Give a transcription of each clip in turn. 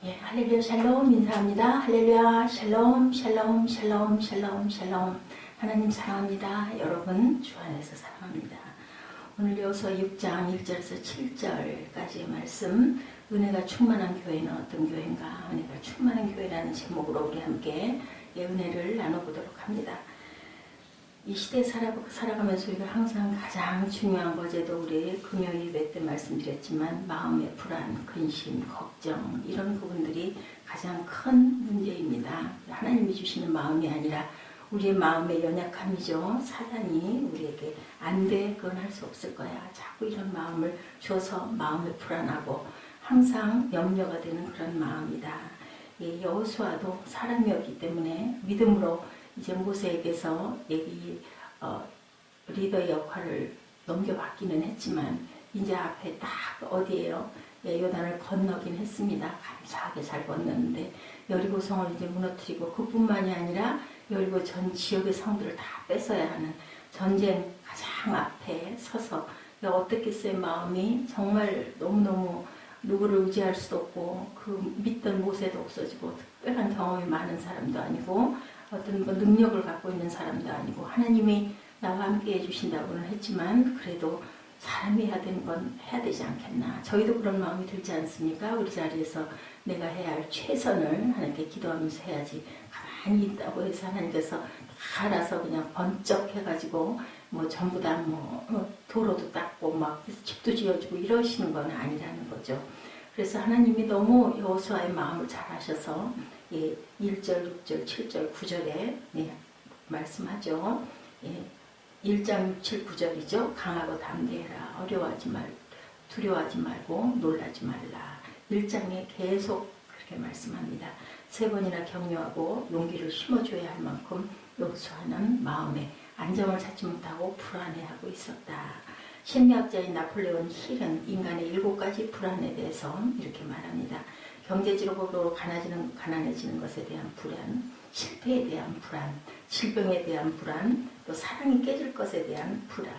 예, 할렐루야 샬롬 인사합니다. 할렐루야 샬롬 샬롬 샬롬 샬롬 샬롬. 하나님 사랑합니다. 여러분 주 안에서 사랑합니다. 오늘 여호수아 6장 1절에서 7절까지의 말씀, 은혜가 충만한 교회는 어떤 교회인가, 은혜가 충만한 교회라는 제목으로 우리 함께 은혜를 나눠보도록 합니다. 이 시대에 살아가면서 우리가 항상 가장 중요한 거제도 우리 금요 예배 때 말씀드렸지만 마음의 불안, 근심, 걱정 이런 부분들이 가장 큰 문제입니다. 하나님이 주시는 마음이 아니라 우리의 마음의 연약함이죠. 사단이 우리에게 안 돼, 그건 할 수 없을 거야. 자꾸 이런 마음을 줘서 마음이 불안하고 항상 염려가 되는 그런 마음이다. 여호수아도 사람이었기 때문에 믿음으로 이제 모세에게서 리더의 역할을 넘겨받기는 했지만 이제 앞에 딱 어디에요? 요단을 건너긴 했습니다. 감사하게 잘 건넜는데 여리고성을 이제 무너뜨리고 그뿐만이 아니라 여리고 전 지역의 성들을 다 뺏어야 하는 전쟁 가장 앞에 서서 어떻겠어요? 마음이 정말 너무너무 누구를 의지할 수도 없고 그 믿던 모세도 없어지고 특별한 경험이 많은 사람도 아니고 어떤 능력을 갖고 있는 사람도 아니고 하나님이 나와 함께 해주신다고는 했지만 그래도 사람이 해야 되는 건 해야 되지 않겠나. 저희도 그런 마음이 들지 않습니까? 우리 자리에서 내가 해야 할 최선을 하나님께 기도하면서 해야지. 가만히 있다고 해서 하나님께서 다 알아서 그냥 번쩍 해가지고 뭐 전부 다 도로도 닦고 막 집도 지어주고 이러시는 건 아니라는 거죠. 그래서 하나님이 너무 여호수아의 마음을 잘 아셔서 1절, 6절, 7절, 9절에 말씀하죠. 1장 6, 7, 9절이죠. 강하고 담대해라. 어려워하지 말고 두려워하지 말고 놀라지 말라. 1장에 계속 그렇게 말씀합니다. 3번이나 격려하고 용기를 심어줘야 할 만큼 여호수아는 마음에 안정을 찾지 못하고 불안해하고 있었다. 심리학자인 나폴레온 힐은 인간의 7가지 불안에 대해서 이렇게 말합니다. 경제적으로 가난해지는 것에 대한 불안, 실패에 대한 불안, 질병에 대한 불안, 또 사랑이 깨질 것에 대한 불안,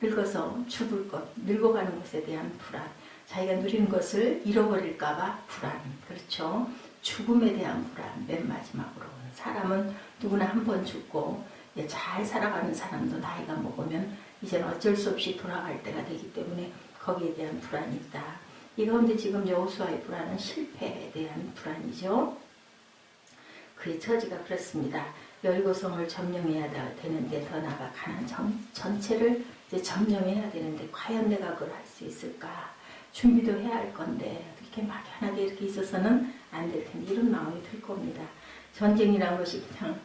늙어서 죽을 것, 늙어가는 것에 대한 불안, 자기가 누리는 것을 잃어버릴까봐 불안, 그렇죠? 죽음에 대한 불안, 맨 마지막으로. 사람은 누구나 한 번 죽고 잘 살아가는 사람도 나이가 먹으면 이제는 어쩔 수 없이 돌아갈 때가 되기 때문에 거기에 대한 불안이 있다. 이 가운데 지금 여호수아의 불안은 실패에 대한 불안이죠. 그의 처지가 그렇습니다. 여리고성을 점령해야 되는데 더 나아가 가나안 전체를 이제 점령해야 되는데 과연 내가 그걸 할 수 있을까? 준비도 해야 할 건데 이렇게 막연하게 이렇게 있어서는 안 될 텐데 이런 마음이 들 겁니다. 전쟁이라는 것이 그냥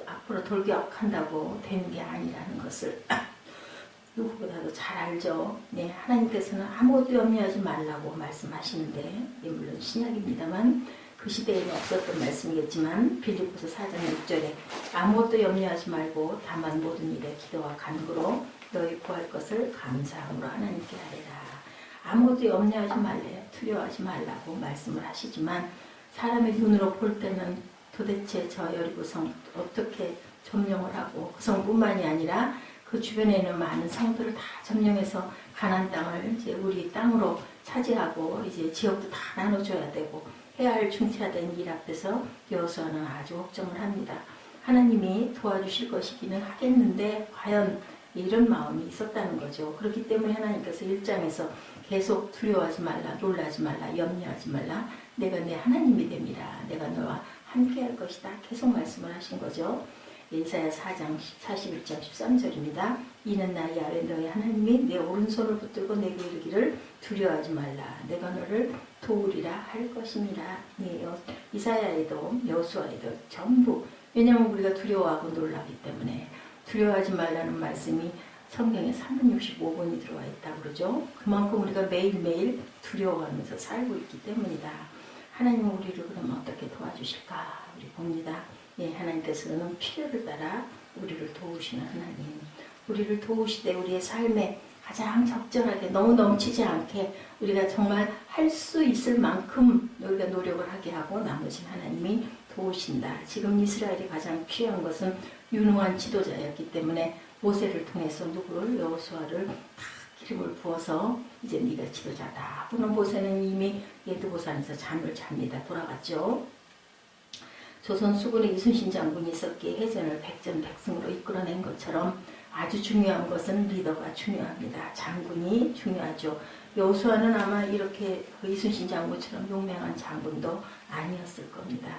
앞으로 돌격한다고 되는 게 아니라는 것을 누구보다도 잘 알죠. 하나님께서는 아무것도 염려하지 말라고 말씀하시는데 물론 신약입니다만 그 시대에는 없었던 말씀이겠지만 빌립보서 4장 6절에 아무것도 염려하지 말고 다만 모든 일에 기도와 간구로 너희 구할 것을 감사함으로 하나님께 하리라. 아무것도 염려하지 말래요. 두려워하지 말라고 말씀을 하시지만 사람의 눈으로 볼 때는 도대체 저 여리고성 어떻게 점령을 하고 그 성뿐만이 아니라 그 주변에 있는 많은 성들을 다 점령해서 가나안 땅을 이제 우리 땅으로 차지하고 이제 지역도 다 나눠줘야 되고 해야 할 중차된 일 앞에서 여호수아는 아주 걱정을 합니다. 하나님이 도와주실 것이기는 하겠는데 과연 이런 마음이 있었다는 거죠. 그렇기 때문에 하나님께서 1장에서 계속 두려워하지 말라, 놀라지 말라, 염려하지 말라. 내가 내 하나님이 됨이라. 내가 너와 함께 할 것이다. 계속 말씀을 하신 거죠. 이사야 4장 41장 13절입니다. 이는 나 야훼 너의 하나님이 내 오른손을 붙들고 내게 이르기를 두려워하지 말라. 내가 너를 도우리라 할 것임이라. 이사야에도 여호수아에도 전부 왜냐하면 우리가 두려워하고 놀라기 때문에 두려워하지 말라는 말씀이 성경에 365번이 들어와 있다고 그러죠. 그만큼 우리가 매일매일 두려워하면서 살고 있기 때문이다. 하나님은 우리를 그러면 어떻게 도와주실까? 우리 봅니다. 하나님께서는 필요를 따라 우리를 도우시는 하나님. 우리를 도우시되 우리의 삶에 가장 적절하게 너무 넘치지 않게 우리가 정말 할 수 있을 만큼 우리가 노력을 하게 하고 나머지는 하나님이 도우신다. 지금 이스라엘이 가장 필요한 것은 유능한 지도자였기 때문에 모세를 통해서 누구를 여호수아를 다 기름을 부어서 이제 네가 지도자다 하고는 모세는 이미 예두고산에서 잠을 잡니다. 돌아갔죠. 조선 수군의 이순신 장군이 있었기에 해전을 백전백승으로 이끌어낸 것처럼 아주 중요한 것은 리더가 중요합니다. 장군이 중요하죠. 여호수아는 아마 이렇게 그 이순신 장군처럼 용맹한 장군도 아니었을 겁니다.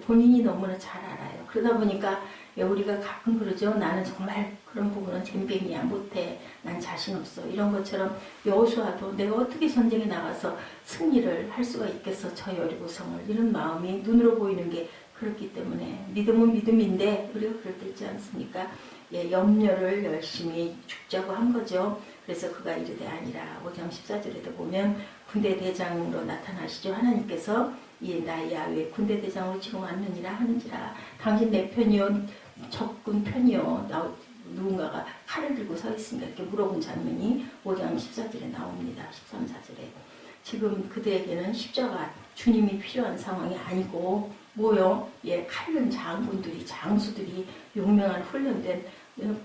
본인이 너무나 잘 알아요. 그러다 보니까 우리가 가끔 그러죠. 나는 정말 그런 부분은 젬병이야, 못해, 난 자신 없어, 이런 것처럼 여호수아도 내가 어떻게 전쟁에 나가서 승리를 할 수가 있겠어, 저 여리고성을, 이런 마음이 눈으로 보이는 게 그렇기 때문에 믿음은 믿음인데 우리가 그럴 때 있지 않습니까? 염려를 열심히 죽자고 한 거죠. 그래서 그가 이르되 아니라 5장 14절에도 보면 군대 대장으로 나타나시죠. 하나님께서 나의 야훼 군대 대장으로 지금 왔느니라 하는지라. 당신 내 편이요 적군 편이요. 누군가가 칼을 들고 서 있으니까 이렇게 물어본 장면이 5장 14절에 나옵니다. 13, 14절에. 지금 그들에게는 십자가 주님이 필요한 상황이 아니고 뭐요? 칼든 장군들이, 장수들이, 용맹한 훈련된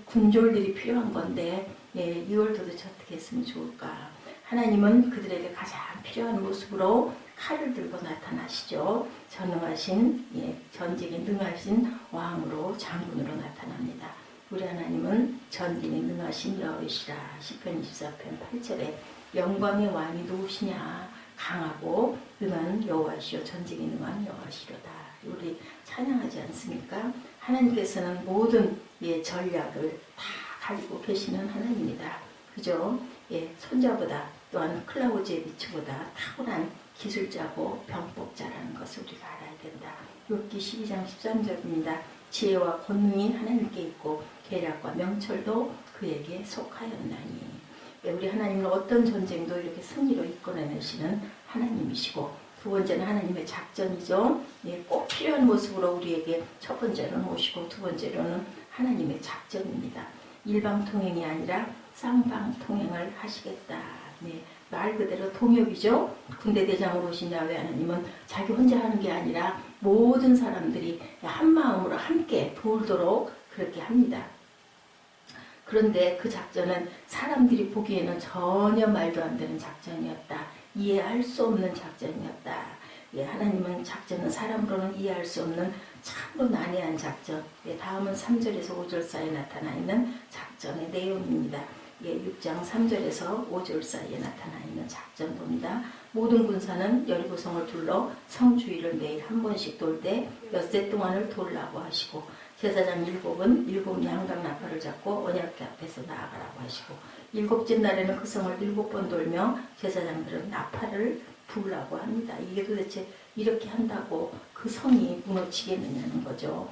군졸들이 필요한 건데 이걸 도대체 어떻게 했으면 좋을까? 하나님은 그들에게 가장 필요한 모습으로 칼을 들고 나타나시죠. 전능하신, 전쟁에 능하신 왕으로, 장군으로 나타납니다. 우리 하나님은 전쟁에 능하신 여호시라. 시편 24편 8절에 영광의 왕이 누구시냐? 강하고 능한 여호와시오. 전쟁에 능한 여호와시로다. 우리 찬양하지 않습니까? 하나님께서는 모든 전략을 다 가지고 계시는 하나님이다. 그죠? 손자보다 또한 클라우지의 비추보다 탁월한 기술자고 병법자라는 것을 우리가 알아야 된다. 욥기 12장 13절입니다. 지혜와 권능이 하나님께 있고 계략과 명철도 그에게 속하였나니. 우리 하나님은 어떤 전쟁도 이렇게 승리로 이끌어내시는 하나님이시고, 두 번째는 하나님의 작전이죠. 꼭 필요한 모습으로 우리에게 첫 번째로는 오시고 두 번째로는 하나님의 작전입니다. 일방통행이 아니라 쌍방통행을 하시겠다. 말 그대로 통역이죠. 군대 대장으로 오신 야훼 하나님은 자기 혼자 하는 게 아니라 모든 사람들이 한 마음으로 함께 돌도록 그렇게 합니다. 그런데 그 작전은 사람들이 보기에는 전혀 말도 안 되는 작전이었다. 이해할 수 없는 작전이었다. 하나님은 작전은 사람으로는 이해할 수 없는 참으로 난해한 작전. 다음은 3절에서 5절 사이에 나타나 있는 작전의 내용입니다. 6장 3절에서 5절 사이에 나타나 있는 작전도입니다. 모든 군사는 여리고성을 둘러 성 주위를 매일 한 번씩 돌 때 엿새 동안을 돌라고 하시고, 제사장 7은 7 양각 나팔을 잡고 언약궤 앞에서 나아가라고 하시고, 7째 날에는 그 성을 7번 돌며 제사장들은 나팔을 부으라고 합니다. 이게 도대체 이렇게 한다고 그 성이 무너지겠느냐는 거죠.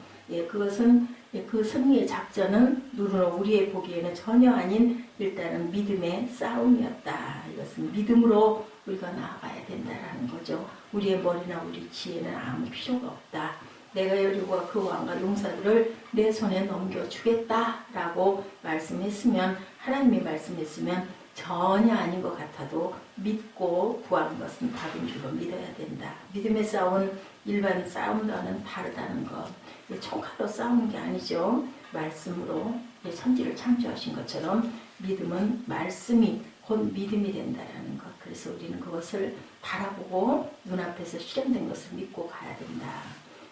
그것은 그 승리의 작전은 누르노 우리의 보기에는 전혀 아닌 일단은 믿음의 싸움이었다. 이것은 믿음으로 우리가 나아가야 된다라는 거죠. 우리의 머리나 우리 지혜는 아무 필요가 없다. 내가 여리고와 그 왕과 용사들을 내 손에 넘겨주겠다라고 말씀했으면, 하나님이 말씀했으면 전혀 아닌 것 같아도 믿고 구하는 것은 답인 줄로 믿어야 된다. 믿음의 싸움은 일반 싸움과는 다르다는 것. 총칼로 싸우는 게 아니죠. 말씀으로 천지를 창조하신 것처럼 믿음은 말씀이 곧 믿음이 된다는 것. 그래서 우리는 그것을 바라보고 눈앞에서 실현된 것을 믿고 가야 된다.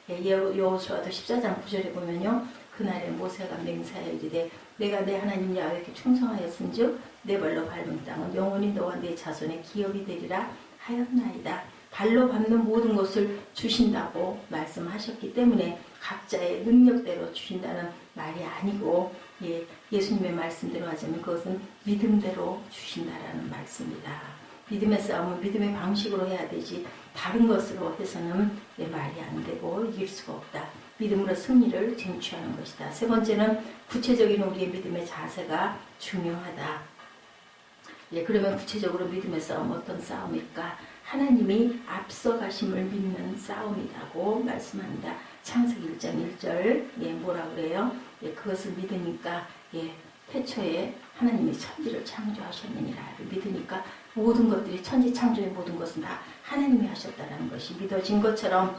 여호수아도 14장 9절에 보면요. 그날에 모세가 맹세하여 이르되 내가 내 하나님 야훼께 충성하였은즉 내 발로 밟은 땅은 영원히 너와 내 자손의 기업이 되리라 하였나이다. 발로 밟는 모든 것을 주신다고 말씀하셨기 때문에 각자의 능력대로 주신다는 말이 아니고, 예수님의 말씀대로 하자면 그것은 믿음대로 주신다라는 말씀이다. 믿음의 싸움은 믿음의 방식으로 해야 되지 다른 것으로 해서는 말이 안 되고 이길 수가 없다. 믿음으로 승리를 쟁취하는 것이다. 세 번째는 구체적인 우리의 믿음의 자세가 중요하다. 그러면 구체적으로 믿음의 싸움 어떤 싸움일까? 하나님이 앞서가심을 믿는 싸움이라고 말씀합니다. 창세기 1장 1절 뭐라 그래요? 그것을 믿으니까 태초에 하나님이 천지를 창조하셨느니라 믿으니까 모든 것들이 천지 창조의 모든 것은 다 하나님이 하셨다는 것이 믿어진 것처럼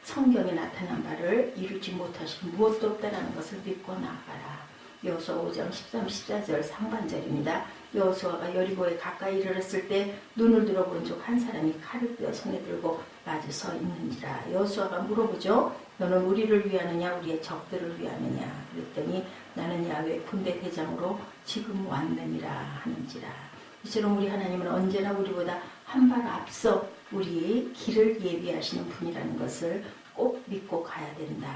성경에 나타난 바를 이루지 못하신 무엇도 없다라는 것을 믿고 나아가라. 여호수아 5장 13, 14절 상반절입니다. 여호수아가 여리고에 가까이 이르렀을 때 눈을 들어본 즉 한 사람이 칼을 빼어 손에 들고 마주 서 있는지라. 여호수아가 물어보죠. 너는 우리를 위하느냐 우리의 적들을 위하느냐. 그랬더니 나는 야훼 군대 대장으로 지금 왔느니라 하는지라. 이처럼 우리 하나님은 언제나 우리보다 한 발 앞서 우리의 길을 예비하시는 분이라는 것을 꼭 믿고 가야 된다.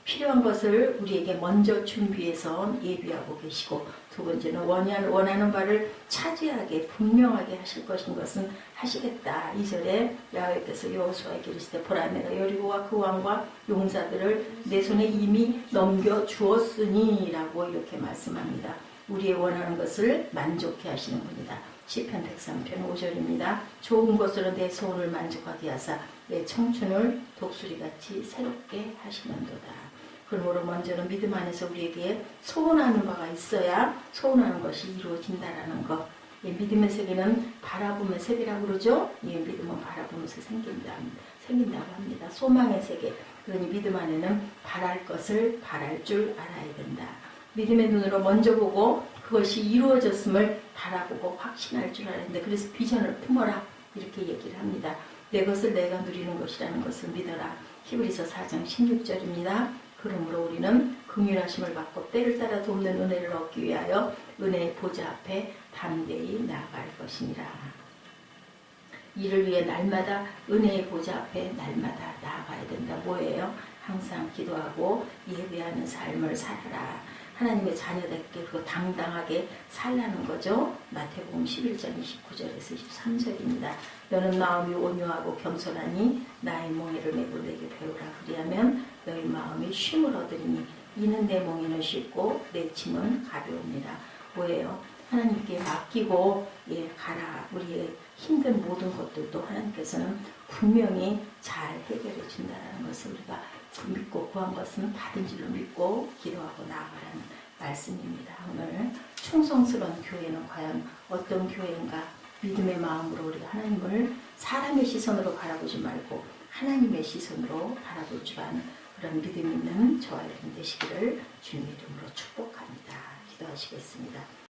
필요한 것을 우리에게 먼저 준비해서 예비하고 계시고, 두 번째는 원하는 바를 차지하게 분명하게 하실 것은 하시겠다. 2절에 야훼께서 여호수아에게 이르시되 보라 내가 여리고와 그 왕과 용사들을 내 손에 이미 넘겨주었으니 라고 이렇게 말씀합니다. 우리의 원하는 것을 만족해 하시는 분이다. 시편 103편 5절입니다. 좋은 것으로 내 소원을 만족하게 하사 내 청춘을 독수리같이 새롭게 하시는도다. 그러므로 먼저는 믿음 안에서 우리에게 소원하는 바가 있어야 소원하는 것이 이루어진다라는 것. 예, 믿음의 세계는 바라봄의 세계라고 그러죠. 예, 믿음은 바라보면서 생긴다고 합니다. 소망의 세계. 그러니 믿음 안에는 바랄 것을 바랄 줄 알아야 된다. 믿음의 눈으로 먼저 보고 그것이 이루어졌음을 바라보고 확신할 줄 알아야 된다. 그래서 비전을 품어라 이렇게 얘기를 합니다. 내 것을 내가 누리는 것이라는 것을 믿어라. 히브리서 4장 16절입니다. 그러므로 우리는 긍휼하심을 받고 때를 따라 돕는 은혜를 얻기 위하여 은혜의 보좌 앞에 담대히 나아갈 것이니라. 이를 위해 날마다 은혜의 보좌 앞에 날마다 나아가야 된다. 뭐예요? 항상 기도하고 예배하는 삶을 살아라. 하나님의 자녀답게 그리고 당당하게 살라는 거죠. 마태복음 11장 29절에서 23절입니다. 너는 마음이 온유하고 겸손하니 나의 멍에를 메고 내게 배우라. 그리하면 너희 마음이 쉼을 얻으리니 이는 내 멍에는 쉽고 내 짐은 가벼웁니다. 뭐예요? 하나님께 맡기고 가라. 우리의 힘든 모든 것들도 하나님께서는 분명히 잘 해결해 준다는 것을 우리가 믿고 구한 것은 받은 줄로 믿고 기도하고 나아가라는 말씀입니다. 오늘 충성스러운 교회는 과연 어떤 교회인가? 믿음의 마음으로 우리가 하나님을 사람의 시선으로 바라보지 말고 하나님의 시선으로 바라볼 줄 아는 그런 믿음 있는 저와 여러분 되시기를 주님의 이름으로 축복합니다. 기도하시겠습니다.